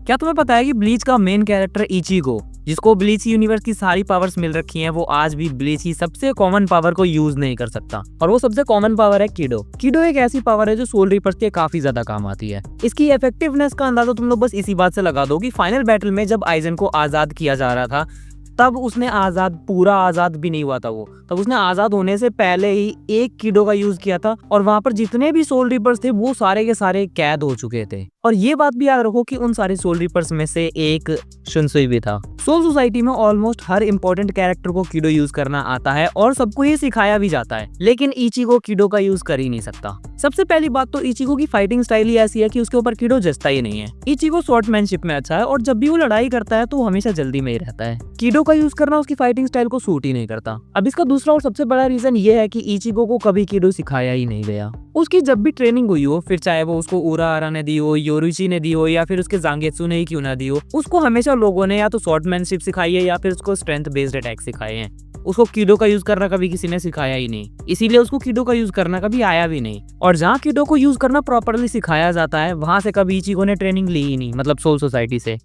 क्या तुम्हें पता है कि ब्लीच का मेन कैरेक्टर इचिगो, जिसको ब्लीच यूनिवर्स की सारी पावर्स मिल रखी हैं, वो आज भी ब्लीच की सबसे कॉमन पावर को यूज नहीं कर सकता। और वो सबसे कॉमन पावर है किडो। किडो एक ऐसी पावर है जो सोल रीपर्स के काफी ज्यादा काम आती है। इसकी इफेक्टिवनेस का अंदाजा तुम लोग बस इसी बात से लगा दो कि फाइनल बैटल में जब आइजन को आजाद किया जा रहा था, तब उसने पूरा आजाद भी नहीं हुआ था वो, तब उसने आजाद होने से पहले ही एक किडो का यूज किया था और वहां पर जितने भी सोल रीपर्स थे वो सारे के सारे कैद हो चुके थे। और ये बात भी याद रखो कि उन सारे सोल रीपर्स में से एक शुनसुई भी था। सोल सोसाइटी में ऑलमोस्ट हर इंपॉर्टेंट कैरेक्टर को किडो यूज करना आता है और सबको ये सिखाया भी जाता है, लेकिन इचिगो किडो का यूज कर ही नहीं सकता। सबसे पहली बात तो इचिगो की फाइटिंग स्टाइल ही ऐसी है कि उसके ऊपर किडो जचता ही नहीं है। इचिगो स्वॉर्डमैनशिप में अच्छा है और जब भी वो लड़ाई करता है तो वो हमेशा जल्दी में ही रहता है। किडो का यूज करना उसकी फाइटिंग स्टाइल को सूट ही नहीं करता। अब इसका दूसरा और सबसे बड़ा रीजन ये है कि इचिगो को कभी किडो सिखाया ही नहीं गया। उसकी जब भी ट्रेनिंग हुई हो, फिर चाहे वो उसको उराहारा ने दी हो, योरुची ने दी हो या फिर उसके जांगेत्सु ने ही क्यों ना दी हो, उसको हमेशा लोगों ने या तो स्वॉर्डमैनशिप सिखाई है या फिर उसको स्ट्रेंथ बेस्ड अटैक सिखाए हैं। उसको किडो का यूज करना कभी किसी ने सिखाया ही नहीं, इसीलिए उसको किडो का यूज करना कभी आया भी नहीं। और जहाँ किडो को यूज करना प्रॉपरली सिखाया जाता है, वहां से कभी इचिगो ने ट्रेनिंग ली ही नहीं, मतलब सोल सोसाइटी से।